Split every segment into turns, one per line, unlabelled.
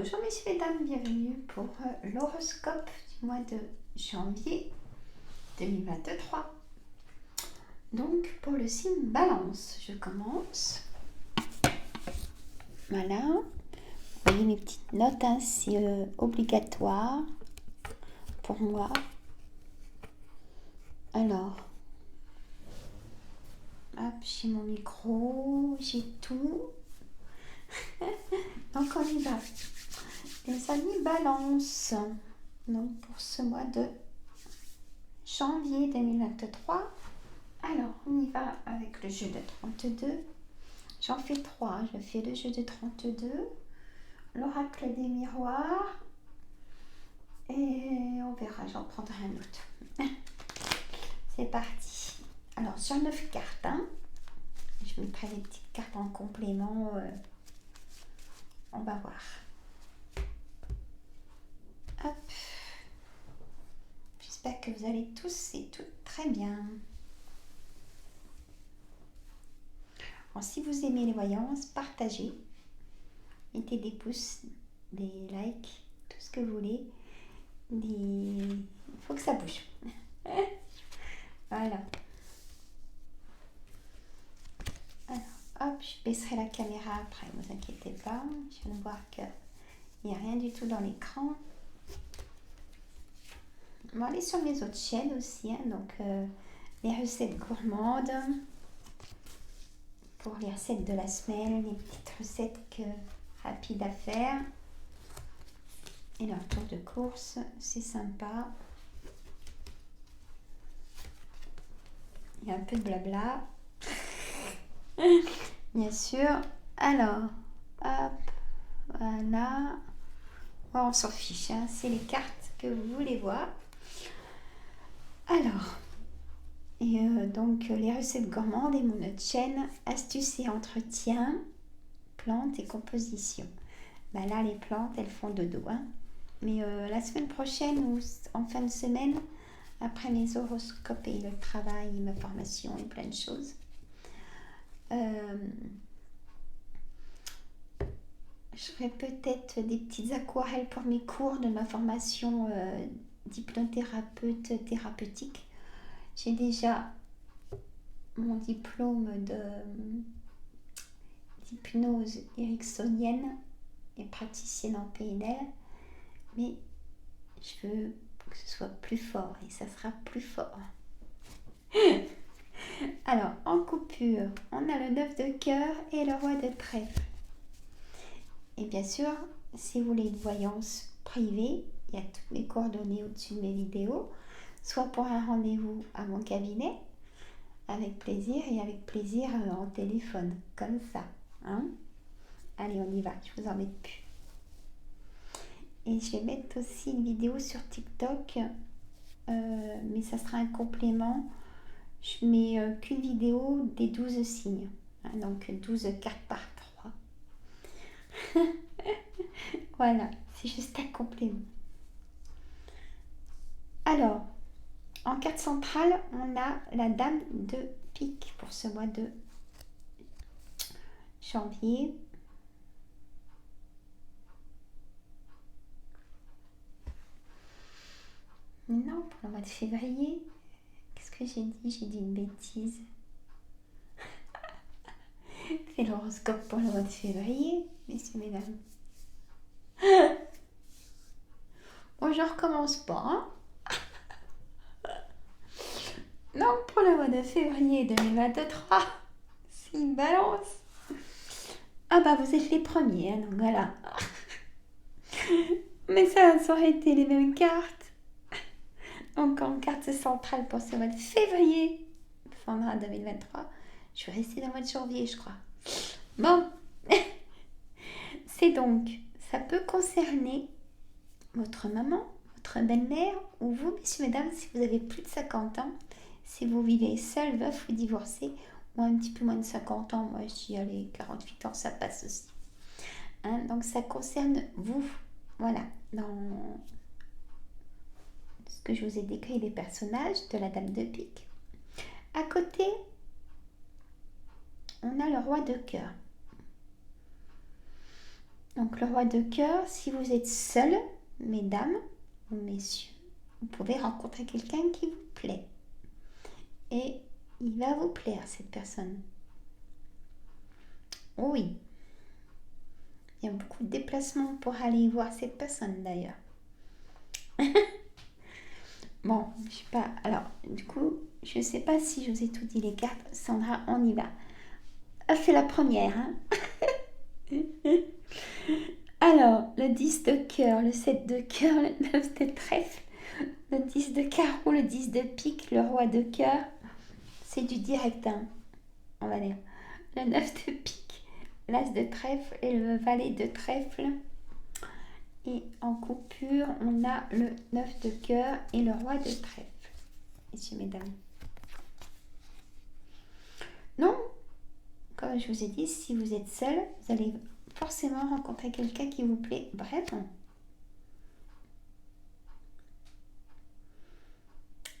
Bonjour messieurs et dames, bienvenue pour l'horoscope du mois de janvier 2023. Donc pour le signe Balance, je commence. Voilà. Vous voyez mes petites notes, hein, c'est obligatoire pour moi. Alors, hop, j'ai mon micro, j'ai tout. Donc on y va. Les amis Balance, donc pour ce mois de janvier 2023. Alors, on y va avec le jeu de 32. J'en fais 3. Je fais le jeu de 32, l'oracle des miroirs, et on verra, j'en prendrai un autre. C'est parti. Alors, sur 9 cartes, hein, je mettrai les petites cartes en complément. On va voir. Hop. J'espère que vous allez tous et toutes très bien. Alors, si vous aimez les voyances, partagez. Mettez des pouces, des likes, tout ce que vous voulez. Il faut que ça bouge. Voilà. Alors, hop, je baisserai la caméra après, ne vous inquiétez pas. Je viens de voir qu'il n'y a rien du tout dans l'écran. On va aller sur mes autres chaînes aussi, hein, donc les recettes gourmandes. Pour les recettes de la semaine, les petites recettes rapides à faire. Et leur tour de course, c'est sympa. Il y a un peu de blabla. Bien sûr. Alors, hop, voilà. Bon, on s'en fiche, hein, c'est les cartes que vous voulez voir. Alors, et donc les recettes gourmandes et mon autre chaîne, astuces et entretien, plantes et composition. Ben là, les plantes, elles font dodo, hein. Mais la semaine prochaine ou en fin de semaine, après mes horoscopes et le travail, ma formation et plein de choses, je ferai peut-être des petites aquarelles pour mes cours de ma formation d'hypnothérapeute thérapeutique. J'ai déjà mon diplôme d'hypnose ericksonienne et praticienne en PNL, mais je veux que ce soit plus fort et ça sera plus fort. Alors, en coupure, on a le 9 de cœur et le roi de trèfle. Et bien sûr, si vous voulez une voyance privée, il y a toutes mes coordonnées au-dessus de mes vidéos, soit pour un rendez-vous à mon cabinet, avec plaisir, et avec plaisir en téléphone, comme ça. Hein? Allez, on y va, je vous embête plus. Et je vais mettre aussi une vidéo sur TikTok, mais ça sera un complément. Je mets qu'une vidéo des 12 signes, hein, donc 12 cartes par 3. Voilà, c'est juste un complément. Alors, en carte centrale, on a la dame de pique pour ce mois de janvier. Non, pour le mois de février. Qu'est-ce que j'ai dit? J'ai dit une bêtise. C'est l'horoscope pour le mois de février, messieurs, mesdames. Bon, je recommence pas. Hein. Non, pour le mois de février 2023, c'est une balance. Ah bah, vous êtes les premiers, hein, donc voilà. Mais ça aurait été les mêmes cartes. Donc en carte centrale pour ce mois de février, Sandra 2023, je suis restée dans le mois de janvier, je crois. Bon, c'est donc, ça peut concerner votre maman, votre belle-mère, ou vous, messieurs, mesdames, si vous avez plus de 50 ans, si vous vivez seul, veuf ou divorcé, ou un petit peu moins de 50 ans, moi je dis, allez, 48 ans, ça passe aussi. Hein, donc ça concerne vous, voilà, dans ce que je vous ai décrit des personnages de la dame de pique. À côté, on a le roi de cœur. Donc le roi de cœur, si vous êtes seul, mesdames ou messieurs, vous pouvez rencontrer quelqu'un qui vous plaît. Et il va vous plaire, cette personne. Oh oui. Il y a beaucoup de déplacements pour aller voir cette personne d'ailleurs. Bon, je sais pas. Alors, du coup, je ne sais pas si je vous ai tout dit les cartes. Sandra, on y va. Ah, c'est la première. Hein. Alors, le 10 de cœur, le 7 de cœur, le 9 de trèfle, le 10 de carreau, le 10 de pique, le roi de cœur. C'est du direct, hein, on va dire. Le 9 de pique, l'as de trèfle et le valet de trèfle. Et en coupure, on a le 9 de cœur et le roi de trèfle. Messieurs, mesdames. Non, comme je vous ai dit, si vous êtes seul, vous allez forcément rencontrer quelqu'un qui vous plaît vraiment.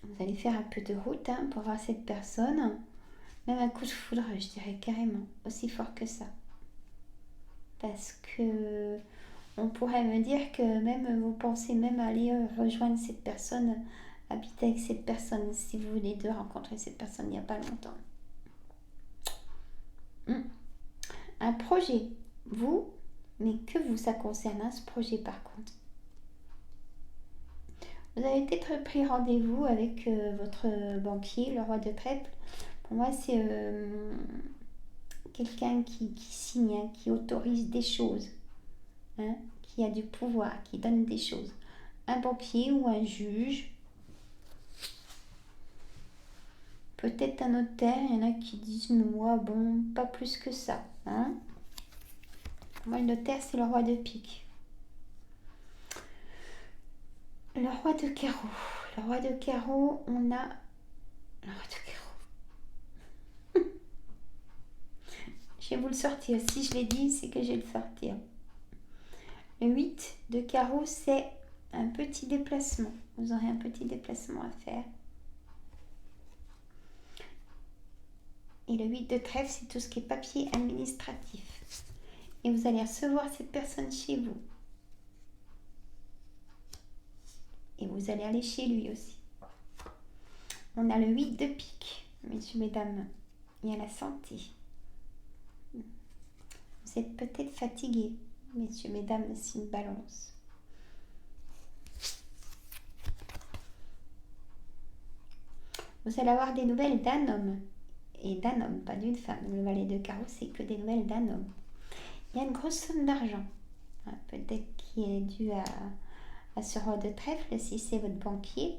Vous allez faire un peu de route pour voir cette personne. Même un coup de foudre, je dirais carrément, aussi fort que ça. Parce que on pourrait me dire que même vous pensez même aller rejoindre cette personne, habiter avec cette personne, si vous voulez deux rencontrer cette personne il n'y a pas longtemps. Un projet, vous, mais que vous, ça concerne ce projet par contre. Vous avez peut-être pris rendez-vous avec votre banquier, le roi de trèfle. Pour moi, c'est quelqu'un qui signe, qui autorise des choses, qui a du pouvoir, qui donne des choses. Un banquier ou un juge. Peut-être un notaire, il y en a qui disent, mais moi, bon, pas plus que ça. Pour moi, le notaire, c'est le roi de pique. Le roi de carreau. Le roi de carreau, on a... Le roi de carreau. Je vais vous le sortir. Si je l'ai dit, c'est que je vais le sortir. Le 8 de carreau, c'est un petit déplacement. Vous aurez un petit déplacement à faire. Et le 8 de trèfle, c'est tout ce qui est papier administratif. Et vous allez recevoir cette personne chez vous. Et vous allez aller chez lui aussi. On a le 8 de pique, messieurs, mesdames. Il y a la santé. Vous êtes peut-être fatigués, messieurs, mesdames, c'est une balance. Vous allez avoir des nouvelles d'un homme. Et d'un homme, pas d'une femme. Le valet de carreau, c'est que des nouvelles d'un homme. Il y a une grosse somme d'argent. Peut-être qui est due à ce roi de trèfle, si c'est votre banquier.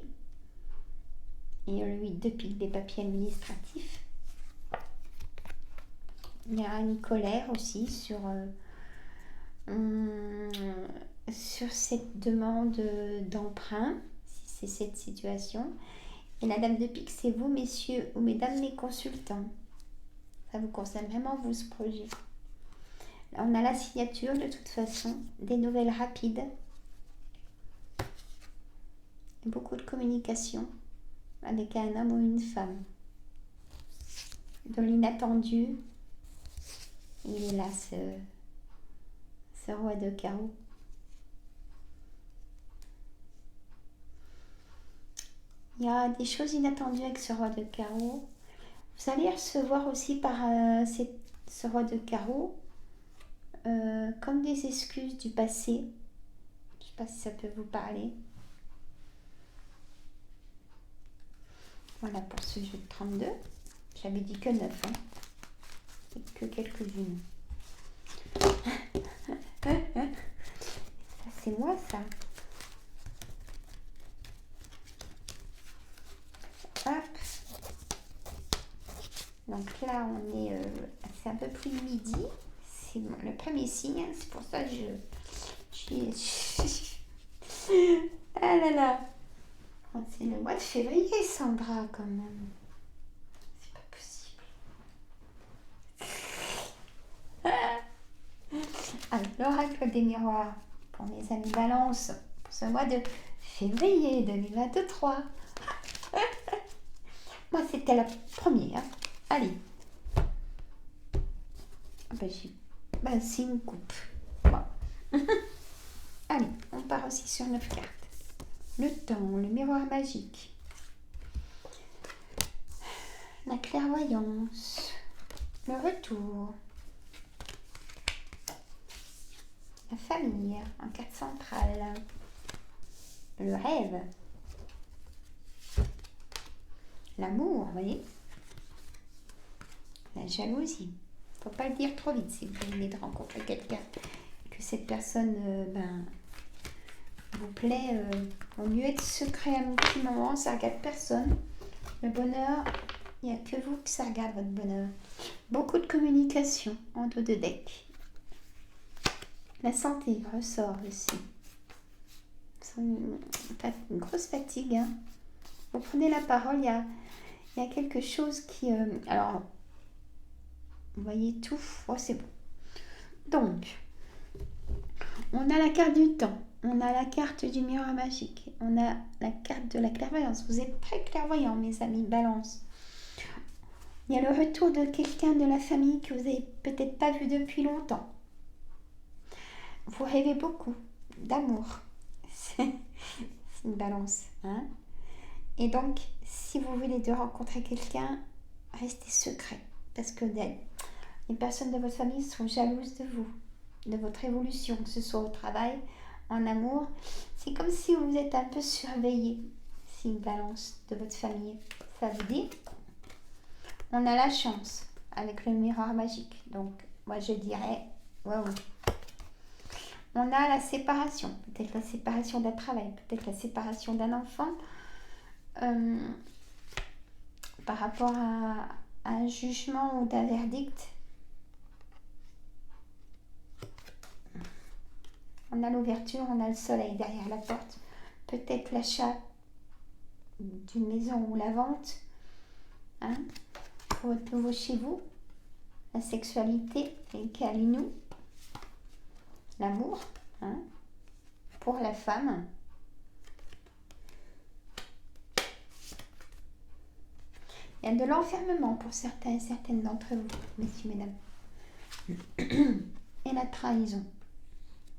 Et le 8 de pique des papiers administratifs. Il y a une colère aussi sur cette demande d'emprunt, si c'est cette situation. Et la dame de pique, c'est vous, messieurs ou mesdames les consultants. Ça vous concerne vraiment, vous, ce projet. Là, on a la signature, de toute façon, des nouvelles rapides. Beaucoup de communication avec un homme ou une femme. De l'inattendu, il est là, ce roi de carreau. Il y a des choses inattendues avec ce roi de carreau. Vous allez recevoir aussi par ce roi de carreau comme des excuses du passé. Je ne sais pas si ça peut vous parler. Voilà pour ce jeu de 32. J'avais dit que 9. Et que quelques-unes. Ça, c'est moi, ça. Hop. Donc là, on est... c'est un peu plus de midi. C'est le premier signe. C'est pour ça que ah là là. C'est le mois de février, Sandra, quand même. C'est pas possible. Alors, l'oracle des miroirs pour mes amis Balance pour ce mois de février 2023. Moi, c'était la première. Allez. C'est une coupe. Bon. aussi sur 9 cartes. Le temps, le miroir magique, la clairvoyance, le retour, la famille en carte centrale, le rêve, l'amour, vous voyez, la jalousie. Faut pas le dire trop vite si vous venez de rencontrer quelqu'un, que cette personne vous plaît. Vaut mieux être secret un petit moment, ça regarde personne. Le bonheur, il n'y a que vous que ça regarde votre bonheur. Beaucoup de communication en dos de deck. La santé ressort aussi. Une grosse fatigue. Hein. Vous prenez la parole, il y a quelque chose qui... alors, vous voyez tout, oh, c'est bon. Donc, on a la carte du temps, on a la carte du miroir magique, on a la carte de la clairvoyance. Vous êtes très clairvoyants, mes amis, balance. Il y a le retour de quelqu'un de la famille que vous n'avez peut-être pas vu depuis longtemps. Vous rêvez beaucoup d'amour. C'est une balance. Hein? Et donc, si vous voulez de rencontrer quelqu'un, restez secret. Parce que les personnes de votre famille sont jalouses de vous, de votre évolution, que ce soit au travail, en amour. C'est comme si vous êtes un peu surveillé. C'est une balance de votre famille. Ça vous dit? On a la chance avec le miroir magique. Donc, moi, je dirais, waouh. On a la séparation. Peut-être la séparation d'un travail, peut-être la séparation d'un enfant. Par rapport à un jugement ou d'un verdict. On a l'ouverture, on a le soleil derrière la porte. Peut-être l'achat d'une maison ou la vente. Hein, pour être nouveau chez vous. La sexualité, les câlinous. L'amour. Hein, pour la femme. Il y a de l'enfermement pour certains et certaines d'entre vous, messieurs, mesdames. Et la trahison.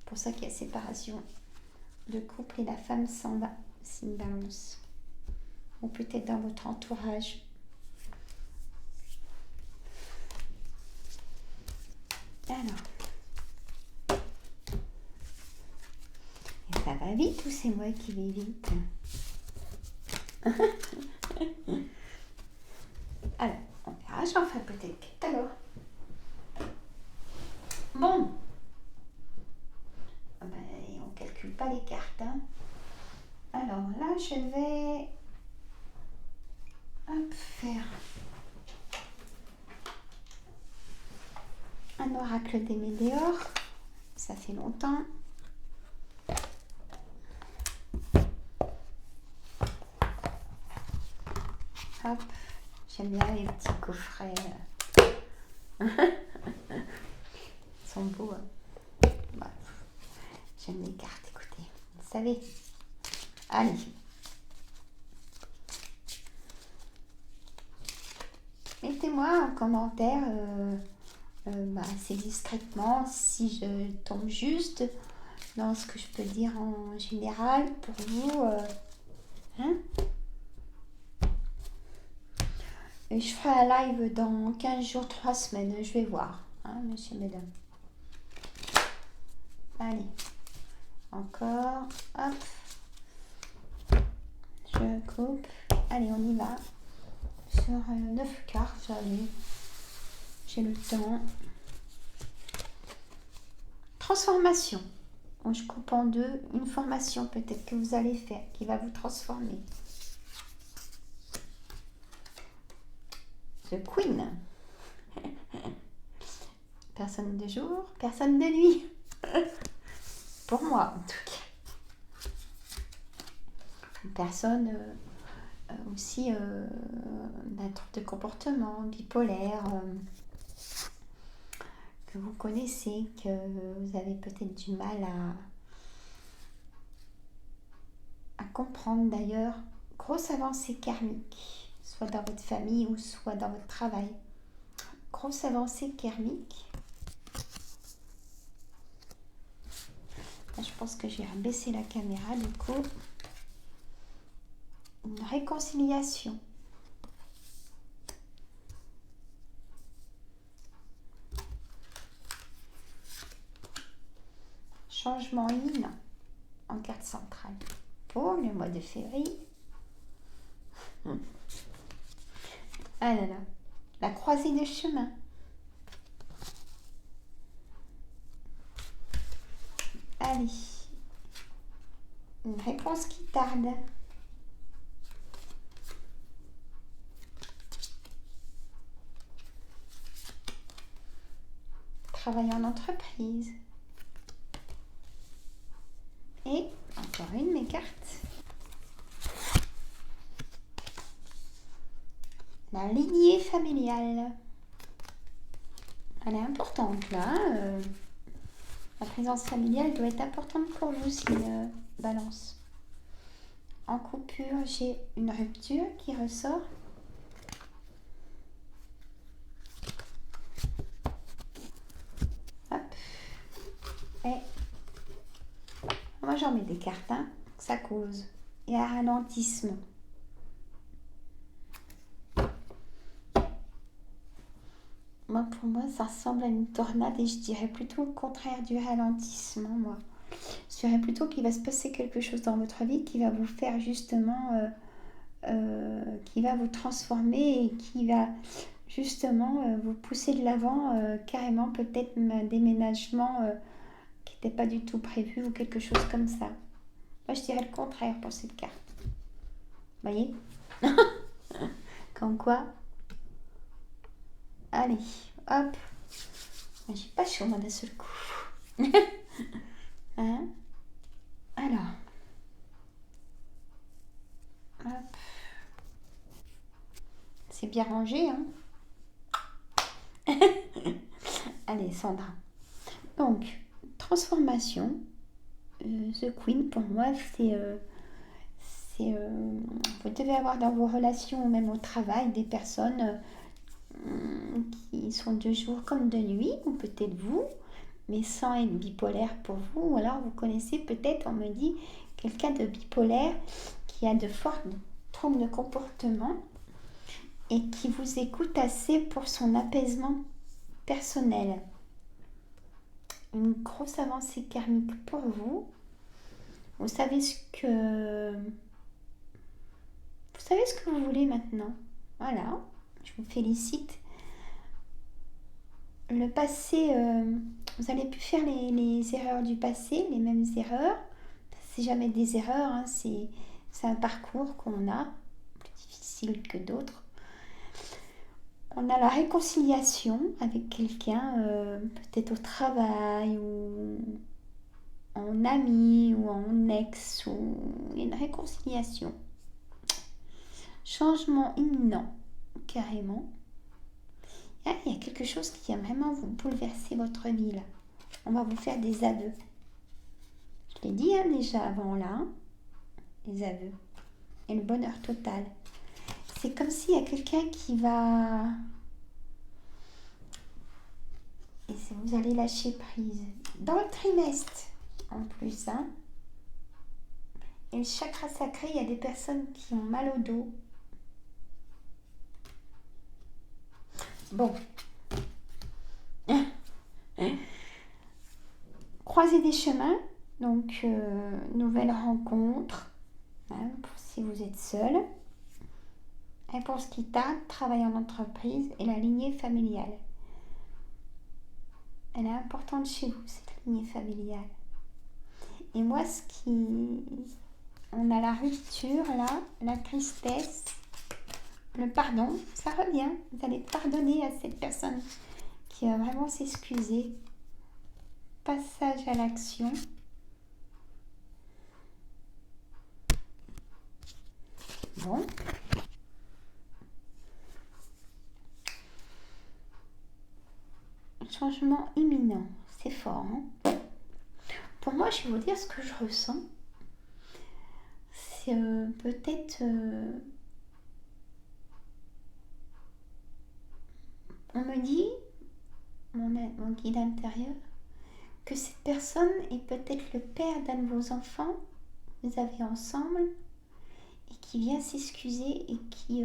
Pour ça qu'il y a séparation de couple et la femme s'en va. C'est une balance. Ou peut-être dans votre entourage. Alors. Et ça va vite ou c'est moi qui vais vite? Alors, on verra, j'en ferai peut-être tout à l'heure. Bon. Ben, on ne calcule pas les cartes. Hein. Alors là, je vais faire un oracle des météores. Ça fait longtemps. Hop. J'aime bien les petits coffrets. Ils sont beaux. Hein. Bah, j'aime les cartes, écoutez. Vous savez. Allez. Mettez-moi en commentaire assez discrètement si je tombe juste dans ce que je peux dire en général pour vous. Hein. Et je ferai un live dans 15 jours, 3 semaines. Je vais voir, hein, messieurs, mesdames. Allez. Encore. Hop. Je coupe. Allez, on y va. Sur 9 cartes, j'ai le temps. Transformation. Je coupe en deux. Une formation peut-être que vous allez faire qui va vous transformer. The Queen. Personne de jour, personne de nuit. Pour moi, en tout cas. Une personne aussi d'un trouble de comportement, bipolaire, que vous connaissez, que vous avez peut-être du mal à comprendre d'ailleurs. Grosse avancée karmique, soit dans votre famille ou soit dans votre travail. Grosse avancée karmique. Je pense que j'ai baissé la caméra du coup. Une réconciliation. Changement imminent en carte centrale pour le mois de février. Ah là là, la croisée de chemin. Allez, une réponse qui tarde. Travail en entreprise. Et encore une, mes cartes. La lignée familiale. Elle est importante là. La présence familiale doit être importante pour vous si balance. En coupure, j'ai une rupture qui ressort. Hop. Et moi j'en mets des cartes, hein, que ça cause. Et un ralentissement. Moi, pour moi, ça ressemble à une tornade et je dirais plutôt le contraire du ralentissement, moi. Je dirais plutôt qu'il va se passer quelque chose dans votre vie qui va vous faire justement, qui va vous transformer et qui va justement vous pousser de l'avant, carrément peut-être un déménagement qui n'était pas du tout prévu ou quelque chose comme ça. Moi, je dirais le contraire pour cette carte. Vous voyez? Comme quoi? Allez, hop. J'ai pas chaud, moi, d'un seul coup. Hein? Alors. Hop. C'est bien rangé, hein? Allez, Sandra. Donc, transformation. The Queen, pour moi, c'est... vous devez avoir dans vos relations ou même au travail des personnes qui sont de jour comme de nuit, ou peut-être vous, mais sans être bipolaire pour vous. Ou alors vous connaissez peut-être, on me dit, quelqu'un de bipolaire qui a de forts troubles de comportement et qui vous écoute assez pour son apaisement personnel. Une grosse avancée karmique pour vous. Vous savez ce que vous voulez maintenant. Voilà, je vous félicite. Le passé, vous allez plus faire les erreurs du passé, les mêmes erreurs. C'est jamais des erreurs, hein, c'est un parcours qu'on a, plus difficile que d'autres. On a la réconciliation avec quelqu'un, peut-être au travail ou en ami ou en ex, ou une réconciliation. Changement imminent, carrément. Ah, il y a quelque chose qui va vraiment vous bouleverser votre vie là. On va vous faire des aveux. Je l'ai dit hein, déjà avant là. Hein, les aveux. Et le bonheur total. C'est comme s'il y a quelqu'un qui va... Et vous allez lâcher prise. Dans le trimestre, en plus. Hein. Et le chakra sacré, il y a des personnes qui ont mal au dos. Bon. Croiser des chemins. Donc, nouvelle rencontre. Hein, pour si vous êtes seul. Réponse qui tarde, travail en entreprise et la lignée familiale. Elle est importante chez vous, cette lignée familiale. Et moi, on a la rupture là, la tristesse, le pardon, ça revient. Vous allez pardonner à cette personne qui va vraiment s'excuser. Passage à l'action. Bon. Changement imminent, c'est fort. Hein. Pour moi, je vais vous dire ce que je ressens. C'est peut-être... on me dit, mon guide intérieur, que cette personne est peut-être le père d'un de vos enfants, vous avez ensemble, et qui vient s'excuser et qui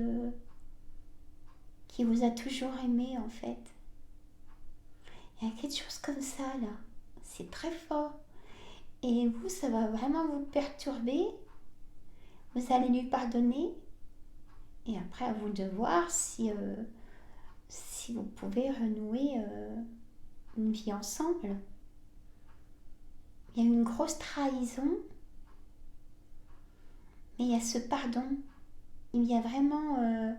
vous a toujours aimé en fait. Il y a quelque chose comme ça là, c'est très fort. Et vous, ça va vraiment vous perturber. Vous allez lui pardonner. Et après, à vous de voir si vous pouvez renouer une vie ensemble. Il y a eu une grosse trahison, mais il y a ce pardon. Il y a vraiment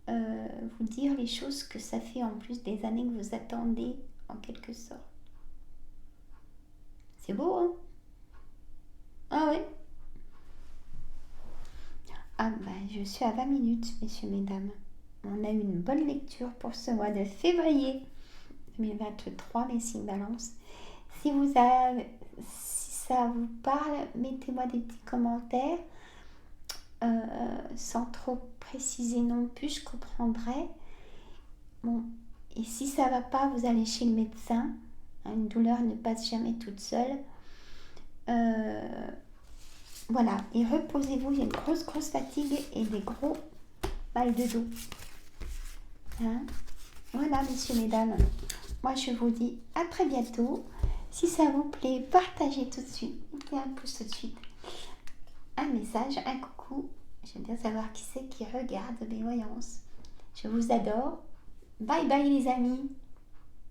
vous dire les choses que ça fait en plus des années que vous attendez, en quelque sorte. C'est beau, hein? Ah ouais. Ah bah, je suis à 20 minutes, messieurs, mesdames. On a eu une bonne lecture pour ce mois de février 2023, les signes balance. Si ça vous parle, mettez-moi des petits commentaires. Sans trop préciser non plus, je comprendrai. Bon, et si ça va pas, vous allez chez le médecin. Une douleur ne passe jamais toute seule. Voilà, et reposez-vous. Il y a une grosse fatigue et des gros mal de dos. Hein? Voilà, messieurs, mesdames. Moi, je vous dis à très bientôt. Si ça vous plaît, partagez tout de suite. Mettez un pouce tout de suite. Un message, un coucou. J'aime bien savoir qui c'est qui regarde mes voyances. Je vous adore. Bye bye les amis.